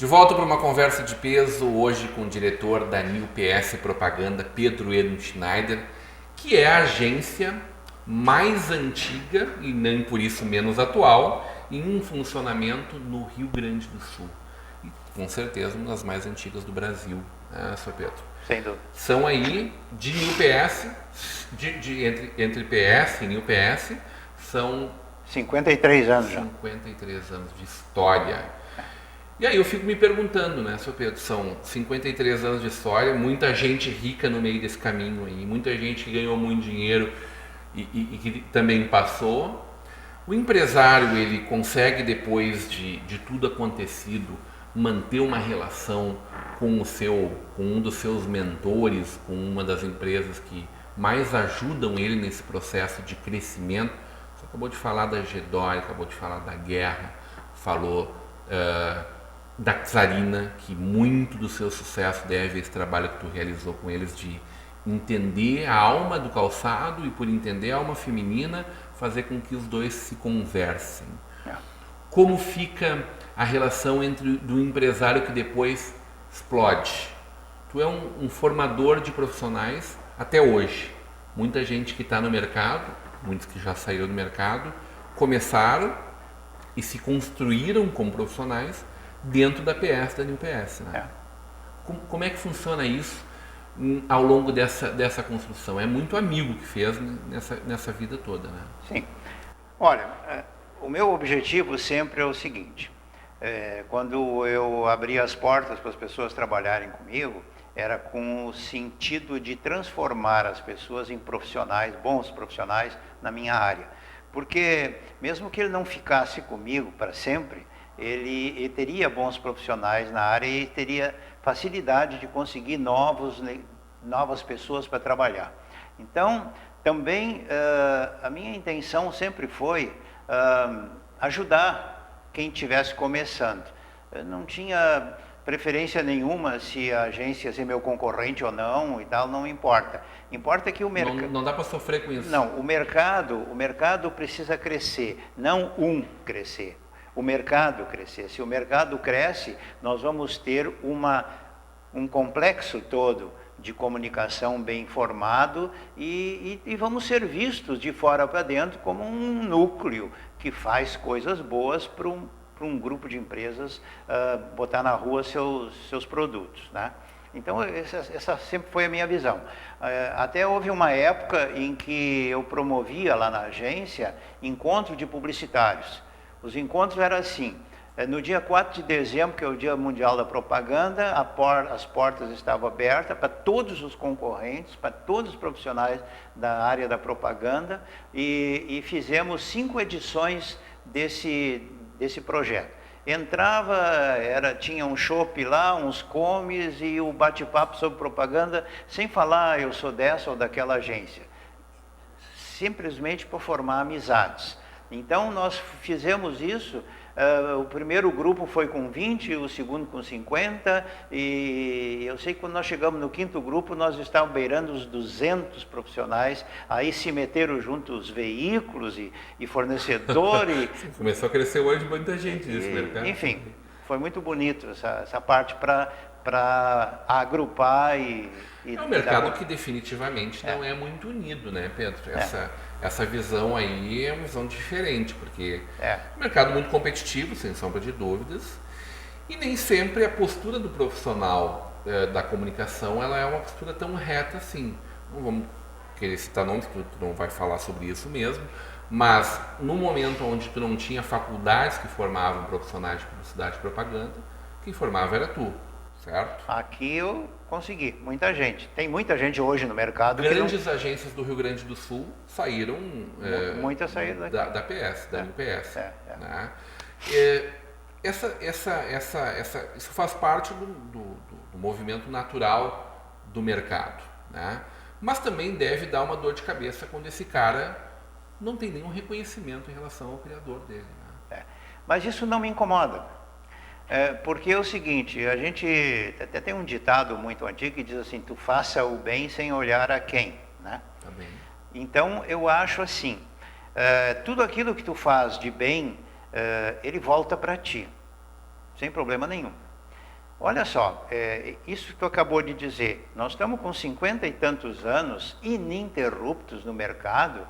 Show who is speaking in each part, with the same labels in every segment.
Speaker 1: De volta para uma conversa de peso, hoje com o diretor da New PS Propaganda, Pedro Edmo Schneider, que é a agência mais antiga e nem por isso menos atual em funcionamento no Rio Grande do Sul. E com certeza uma das mais antigas do Brasil, né, Sr. Pedro?
Speaker 2: Sem dúvida.
Speaker 1: São aí de New PS, entre PS e New PS, são
Speaker 2: 53 anos já.
Speaker 1: 53 anos de história. E aí eu fico me perguntando, né, Sr. Pedro, são 53 anos de história, muita gente rica no meio desse caminho aí, muita gente que ganhou muito dinheiro e que também passou. O empresário, ele consegue, depois de tudo acontecido, manter uma relação com um dos seus mentores, com uma das empresas que mais ajudam ele nesse processo de crescimento. Você acabou de falar da Gedore, acabou de falar da guerra, falou da Czarina, que muito do seu sucesso deve a esse trabalho que tu realizou com eles de entender a alma do calçado e, por entender a alma feminina, fazer com que os dois se conversem. Como fica a relação do empresário que depois explode? Tu é um formador de profissionais até hoje. Muita gente que está no mercado, muitos que já saíram do mercado, começaram e se construíram como profissionais dentro da PS, da New PS. Né? Como é que funciona isso ao longo dessa construção? É muito amigo que fez nessa vida toda, né?
Speaker 2: Sim. Olha, o meu objetivo sempre é o seguinte, quando eu abri as portas para as pessoas trabalharem comigo, era com o sentido de transformar as pessoas em profissionais, bons profissionais na minha área. Porque mesmo que ele não ficasse comigo para sempre, ele teria bons profissionais na área e teria facilidade de conseguir novas pessoas para trabalhar. Então, também a minha intenção sempre foi ajudar quem estivesse começando. Eu não tinha preferência nenhuma se a agência ia ser meu concorrente ou não e tal, não importa. Importa que o mercado...
Speaker 1: Não dá para sofrer com isso.
Speaker 2: Não, o mercado precisa crescer, não crescer. O mercado crescer. Se o mercado cresce, nós vamos ter um complexo todo de comunicação bem formado e vamos ser vistos de fora para dentro como um núcleo que faz coisas boas para um grupo de empresas botar na rua seus produtos, né? Então, essa sempre foi a minha visão. Até houve uma época em que eu promovia lá na agência encontro de publicitários. Os encontros eram assim, no dia 4 de dezembro, que é o Dia Mundial da Propaganda, as portas estavam abertas para todos os concorrentes, para todos os profissionais da área da propaganda, e fizemos 5 edições desse projeto. Entrava, tinha um chopp lá, uns comes e o bate-papo sobre propaganda, sem falar eu sou dessa ou daquela agência, simplesmente por formar amizades. Então nós fizemos isso, o primeiro grupo foi com 20, o segundo com 50, e eu sei que quando nós chegamos no 5º grupo, nós estávamos beirando os 200 profissionais, aí se meteram junto os veículos e fornecedores.
Speaker 1: Começou a crescer hoje muita gente nesse mercado.
Speaker 2: Enfim, foi muito bonito essa parte para agrupar
Speaker 1: é um mercado que definitivamente não é muito unido, né, Pedro? Essa visão aí é uma visão diferente, porque é um mercado muito competitivo, sem sombra de dúvidas, e nem sempre a postura do profissional da comunicação ela é uma postura tão reta assim. Não vamos querer citar nomes, porque tu não vai falar sobre isso mesmo, mas no momento onde tu não tinha faculdades que formavam profissionais de publicidade e propaganda, quem formava era tu, certo?
Speaker 2: Aqui eu consegui, muita gente. Tem muita gente hoje no mercado.
Speaker 1: Grandes agências do Rio Grande do Sul saíram,
Speaker 2: muitas saíram
Speaker 1: da PS, da UPS. Né? Isso faz parte do movimento natural do mercado. Né? Mas também deve dar uma dor de cabeça quando esse cara não tem nenhum reconhecimento em relação ao criador dele. Né?
Speaker 2: Mas isso não me incomoda. Porque é o seguinte, a gente até tem um ditado muito antigo que diz assim, tu faça o bem sem olhar a quem, né?
Speaker 1: Tá bem.
Speaker 2: Então eu acho assim, tudo aquilo que tu faz de bem, ele volta para ti, sem problema nenhum. Olha só, isso que tu acabou de dizer, nós estamos com 50 e tantos anos ininterruptos no mercado,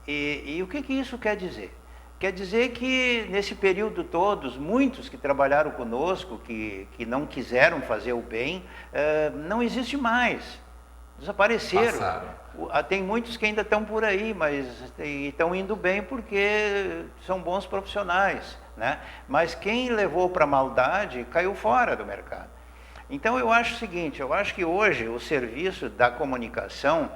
Speaker 2: e o que isso quer dizer? Quer dizer que nesse período todos, muitos que trabalharam conosco, que não quiseram fazer o bem, não existe mais, desapareceram.
Speaker 1: Passaram.
Speaker 2: Tem muitos que ainda estão por aí, mas estão indo bem porque são bons profissionais, né? Mas quem levou para a maldade caiu fora do mercado. Então eu acho o seguinte, eu acho que hoje o serviço da comunicação,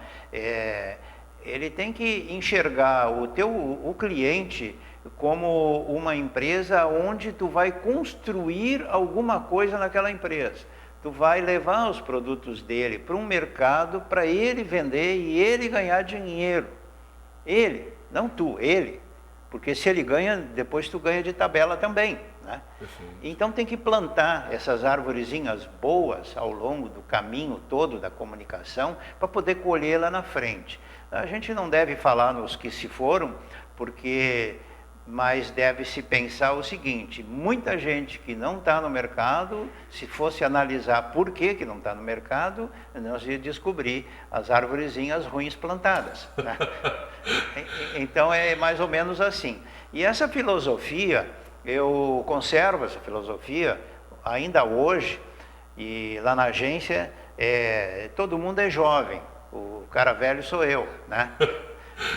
Speaker 2: ele tem que enxergar o cliente como uma empresa onde tu vai construir alguma coisa naquela empresa. Tu vai levar os produtos dele para um mercado para ele vender e ele ganhar dinheiro. Ele, não tu, ele. Porque se ele ganha, depois tu ganha de tabela também, né? Então tem que plantar essas arvorezinhas boas ao longo do caminho todo da comunicação para poder colher lá na frente. A gente não deve falar nos que se foram, mas deve-se pensar o seguinte, muita gente que não está no mercado, se fosse analisar por que não está no mercado, nós ia descobrir as arvorezinhas ruins plantadas, né? Então é mais ou menos assim. E essa filosofia, eu conservo essa filosofia ainda hoje, e lá na agência todo mundo é jovem, o cara velho sou eu, né?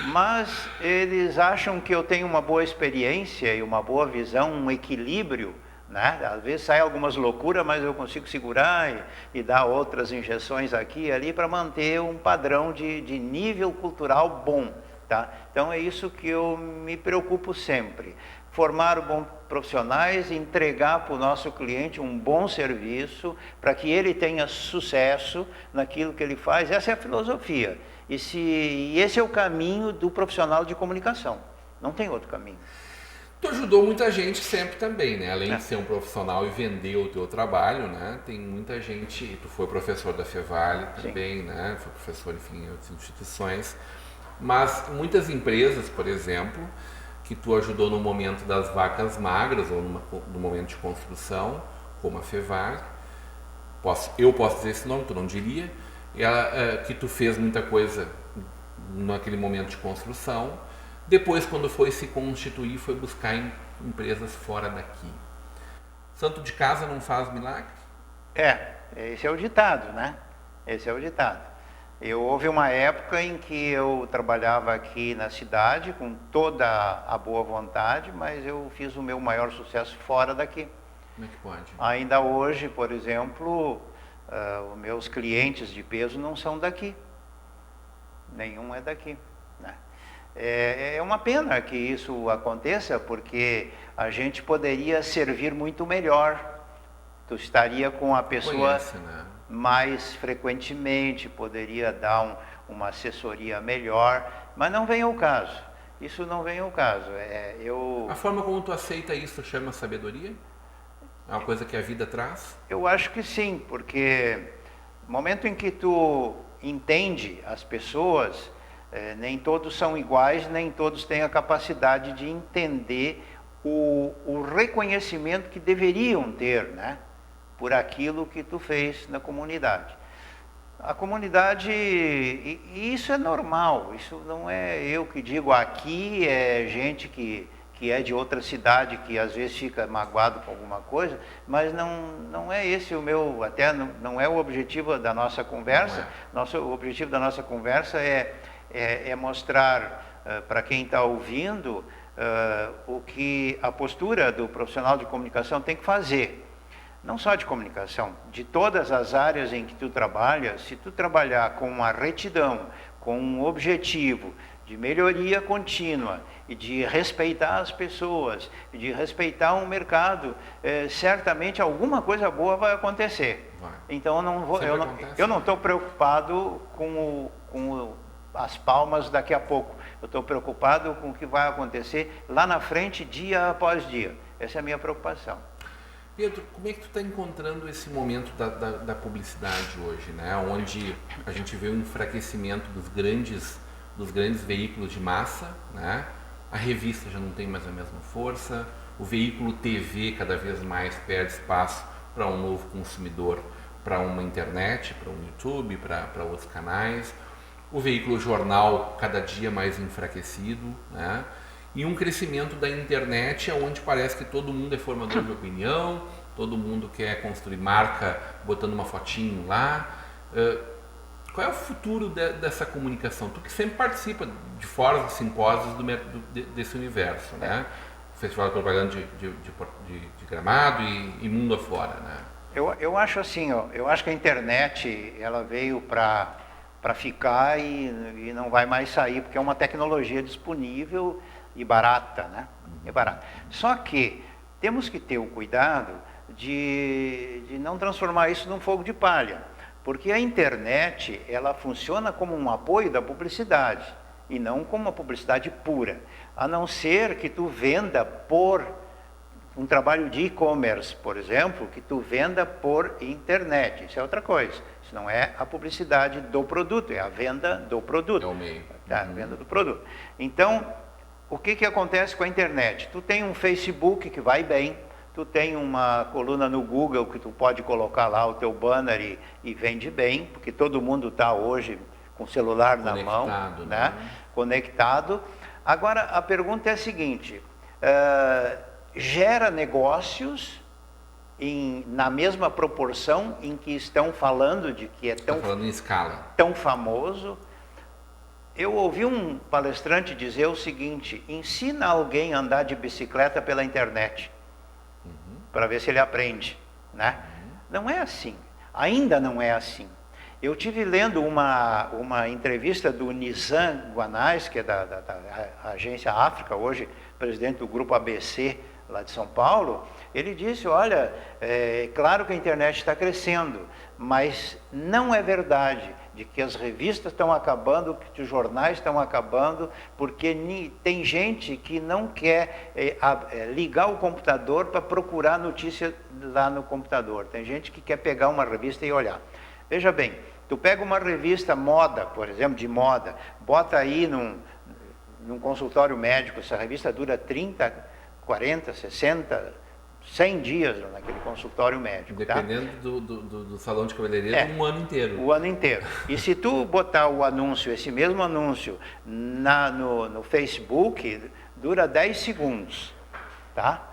Speaker 2: Mas eles acham que eu tenho uma boa experiência e uma boa visão, um equilíbrio, né? Às vezes sai algumas loucuras, mas eu consigo segurar e dar outras injeções aqui e ali para manter um padrão de nível cultural bom, tá? Então é isso que eu me preocupo sempre. Formar bons profissionais, entregar para o nosso cliente um bom serviço para que ele tenha sucesso naquilo que ele faz. Essa é a filosofia. E esse é o caminho do profissional de comunicação. Não tem outro caminho.
Speaker 1: Tu ajudou muita gente sempre também, né? Além de ser um profissional e vender o teu trabalho, né? Tem muita gente... Tu foi professor da Fevale também, né? Foi professor, enfim, em outras instituições. Mas muitas empresas, por exemplo, que tu ajudou no momento das vacas magras ou no momento de construção, como a Fevale, eu posso dizer esse nome, tu não diria, que tu fez muita coisa naquele momento de construção, depois quando foi se constituir, foi buscar empresas fora daqui. Santo de casa não faz milagre?
Speaker 2: Esse é o ditado, né? Esse é o ditado. Houve uma época em que eu trabalhava aqui na cidade com toda a boa vontade, mas eu fiz o meu maior sucesso fora daqui.
Speaker 1: Como é que pode?
Speaker 2: Ainda hoje, por exemplo, os meus clientes de peso não são daqui. Nenhum é daqui, né? É uma pena que isso aconteça, porque a gente poderia servir muito melhor. Tu estaria com a pessoa...
Speaker 1: Conhece, né?
Speaker 2: Mais frequentemente, poderia dar uma assessoria melhor, mas não vem ao caso. Isso não vem ao caso.
Speaker 1: A forma como tu aceita isso chama sabedoria? É uma coisa que a vida traz?
Speaker 2: Eu acho que sim, porque no momento em que tu entende as pessoas, nem todos são iguais, nem todos têm a capacidade de entender o reconhecimento que deveriam ter, né? Por aquilo que tu fez na comunidade. A comunidade, e isso é normal, isso não é eu que digo, aqui é gente que é de outra cidade, que às vezes fica magoado com alguma coisa, mas não é esse o meu, até não é o objetivo da nossa conversa. O objetivo da nossa conversa é mostrar para quem está ouvindo o que a postura do profissional de comunicação tem que fazer. Não só de comunicação, de todas as áreas em que tu trabalhas, se tu trabalhar com uma retidão, com um objetivo de melhoria contínua e de respeitar as pessoas, de respeitar um mercado, certamente alguma coisa boa vai acontecer. Então eu não estou preocupado com as palmas daqui a pouco. Eu estou preocupado com o que vai acontecer lá na frente, dia após dia. Essa é a minha preocupação.
Speaker 1: Pedro, como é que tu está encontrando esse momento da publicidade hoje, né? Onde a gente vê um enfraquecimento dos grandes veículos de massa, né? A revista já não tem mais a mesma força, o veículo TV cada vez mais perde espaço para um novo consumidor, para uma internet, para um YouTube, para outros canais. O veículo jornal cada dia mais enfraquecido, né? E um crescimento da internet onde parece que todo mundo é formador de opinião, todo mundo quer construir marca botando uma fotinho lá. Qual é o futuro dessa comunicação? Tu que sempre participa de fóruns, de simpósios desse universo, né? Festival de Propaganda de Gramado e mundo afora, né?
Speaker 2: Eu acho assim, ó, eu acho que a internet ela veio para ficar e não vai mais sair, porque é uma tecnologia disponível e barata, né? É barata. Só que temos que ter o cuidado de não transformar isso num fogo de palha, porque a internet ela funciona como um apoio da publicidade e não como uma publicidade pura, a não ser que tu venda por um trabalho de e-commerce, por exemplo, que tu venda por internet. Isso é outra coisa. Isso não é a publicidade do produto, é a venda do produto.
Speaker 1: É o meio.
Speaker 2: Tá, a venda do produto. Então, o que acontece com a internet? Tu tem um Facebook que vai bem, tu tem uma coluna no Google que tu pode colocar lá o teu banner e vende bem, porque todo mundo está hoje com o celular na mão, né? Conectado. Agora, a pergunta é a seguinte, gera negócios na mesma proporção em que estão falando de que é
Speaker 1: falando em escala.
Speaker 2: Tão famoso? Eu ouvi um palestrante dizer o seguinte, ensina alguém a andar de bicicleta pela internet, para ver se ele aprende, né? Não é assim, ainda não é assim. Eu tive lendo uma entrevista do Nizam Guanais, que é da agência África, hoje presidente do grupo ABC, lá de São Paulo. Ele disse, olha, é claro que a internet está crescendo, mas não é verdade de que as revistas estão acabando, que os jornais estão acabando, porque tem gente que não quer ligar o computador para procurar notícia lá no computador. Tem gente que quer pegar uma revista e olhar. Veja bem, tu pega uma revista moda, por exemplo, de moda, bota aí num consultório médico, essa revista dura 30, 40, 60, 100 dias naquele consultório médico.
Speaker 1: Dependendo do salão de cabeleireiro, um ano inteiro.
Speaker 2: O ano inteiro. E se tu botar o anúncio, esse mesmo anúncio, no Facebook, dura 10 segundos, tá?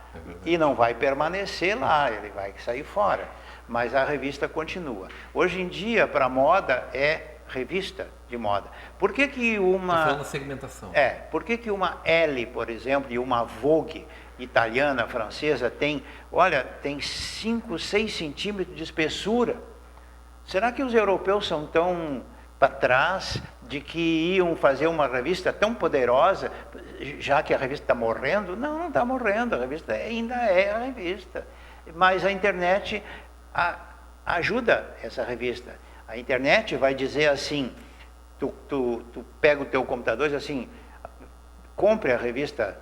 Speaker 2: E não vai permanecer lá, ele vai sair fora. Mas a revista continua. Hoje em dia, para moda, é revista de moda. Por que que uma...
Speaker 1: Estou falando de segmentação.
Speaker 2: Por que que uma Elle, por exemplo, e uma Vogue italiana, francesa, tem 5, 6 centímetros de espessura? Será que os europeus são tão para trás de que iam fazer uma revista tão poderosa, já que a revista está morrendo? Não, não está morrendo, a revista ainda é a revista. Mas a internet ajuda essa revista. A internet vai dizer assim, tu pega o teu computador e diz assim, compre a revista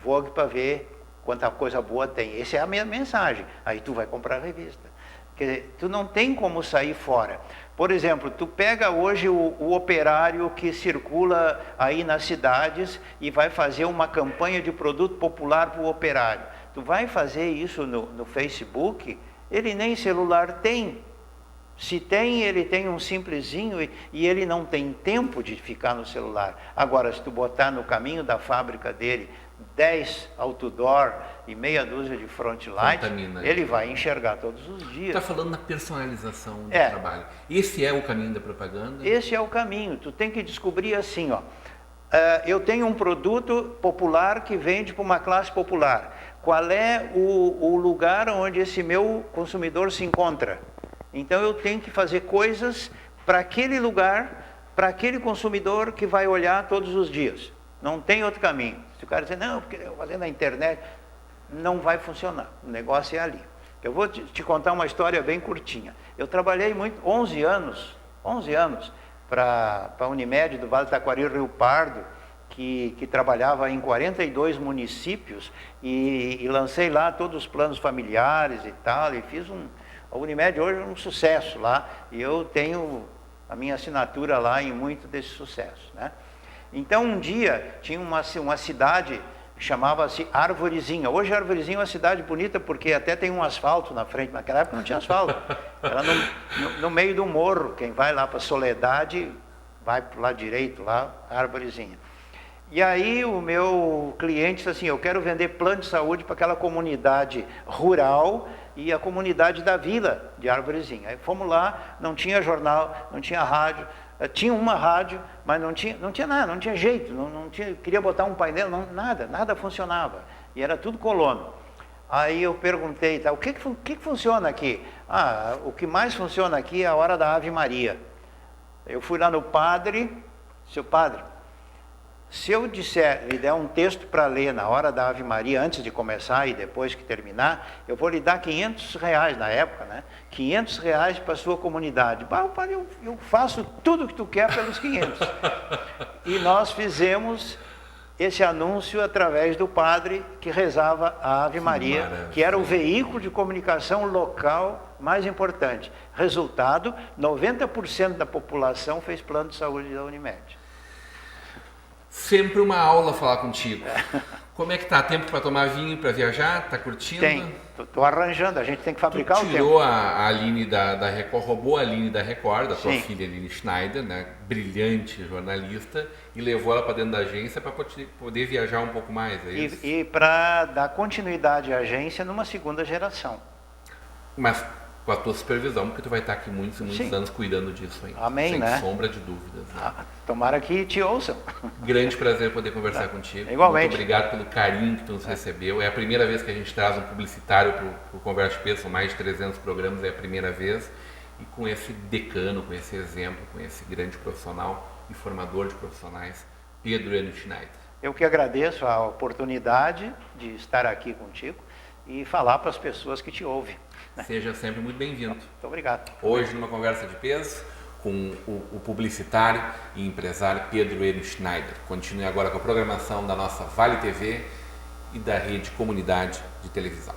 Speaker 2: Vogue para ver quanta coisa boa tem. Essa é a minha mensagem. Aí tu vai comprar a revista. Quer dizer, tu não tem como sair fora. Por exemplo, tu pega hoje o operário que circula aí nas cidades e vai fazer uma campanha de produto popular para o operário. Tu vai fazer isso no Facebook, ele nem celular tem. Se tem, ele tem um simplesinho e ele não tem tempo de ficar no celular. Agora, se tu botar no caminho da fábrica dele 10 outdoor e meia dúzia de front light, ele vai enxergar todos os dias.
Speaker 1: Está falando na personalização do trabalho. Esse é o caminho da propaganda?
Speaker 2: Esse é o caminho. Tu tem que descobrir assim, ó. Eu tenho um produto popular que vende para uma classe popular. Qual é o lugar onde esse meu consumidor se encontra? Então eu tenho que fazer coisas para aquele lugar, para aquele consumidor que vai olhar todos os dias. Não tem outro caminho. Se o cara dizer, não, porque eu vou fazer na internet, não vai funcionar. O negócio é ali. Eu vou te contar uma história bem curtinha. Eu trabalhei 11 anos para a Unimed do Vale do Taquari, Rio Pardo, que trabalhava em 42 municípios e lancei lá todos os planos familiares e tal, e fiz a Unimed hoje é um sucesso lá, e eu tenho a minha assinatura lá em muito desse sucesso, né? Então um dia tinha uma cidade chamava-se Arvorezinha. Hoje Arvorezinha é uma cidade bonita porque até tem um asfalto na frente, naquela época não tinha asfalto. Era no meio do morro, quem vai lá para Soledade, vai para o lado direito, lá, Arvorezinha. E aí o meu cliente disse assim, eu quero vender plano de saúde para aquela comunidade rural e a comunidade da vila de Arvorezinha. Aí fomos lá, não tinha jornal, não tinha rádio, tinha uma rádio, mas não tinha nada, não tinha jeito, não tinha, queria botar um painel, nada funcionava. E era tudo colono. Aí eu perguntei, tá, o que funciona aqui? Ah, o que mais funciona aqui é a hora da Ave Maria. Eu fui lá no padre, seu padre, se eu lhe der um texto para ler na hora da Ave Maria, antes de começar e depois que terminar, eu vou lhe dar R$500 na época, né? R$500 para a sua comunidade. Bah, padre, eu faço tudo o que tu quer pelos 500. E nós fizemos esse anúncio através do padre que rezava a Ave Maria, que era o veículo de comunicação local mais importante. Resultado, 90% da população fez plano de saúde da Unimed.
Speaker 1: Sempre uma aula falar contigo. Como é que tá? Tempo para tomar vinho, para viajar? Tá curtindo?
Speaker 2: Tem. Tô arranjando, a gente tem que fabricar o tempo.
Speaker 1: Tirou a Aline da Record, roubou a Aline da Record, da tua
Speaker 2: Sim.
Speaker 1: filha Aline Schneider, né? Brilhante jornalista, e levou ela para dentro da agência para poder viajar um pouco mais. É isso?
Speaker 2: E para dar continuidade à agência numa segunda geração.
Speaker 1: Mas com a tua supervisão, porque tu vai estar aqui muitos
Speaker 2: Sim.
Speaker 1: anos cuidando disso ainda.
Speaker 2: Amém,
Speaker 1: sem
Speaker 2: né?
Speaker 1: sombra de dúvidas. Né?
Speaker 2: Tomara que te ouçam.
Speaker 1: Grande prazer poder conversar contigo.
Speaker 2: Igualmente.
Speaker 1: Muito obrigado pelo carinho que tu nos recebeu. É a primeira vez que a gente traz um publicitário para o Conversa de Peso, são mais de 300 programas, é a primeira vez. E com esse decano, com esse exemplo, com esse grande profissional e formador de profissionais, Pedro Eno Schneider.
Speaker 2: Eu que agradeço a oportunidade de estar aqui contigo e falar para as pessoas que te ouvem.
Speaker 1: Seja sempre muito bem-vindo.
Speaker 2: Muito obrigado.
Speaker 1: Hoje, numa conversa de peso, com o publicitário e empresário Pedro Eno Schneider. Continue agora com a programação da nossa Vale TV e da Rede Comunidade de Televisão.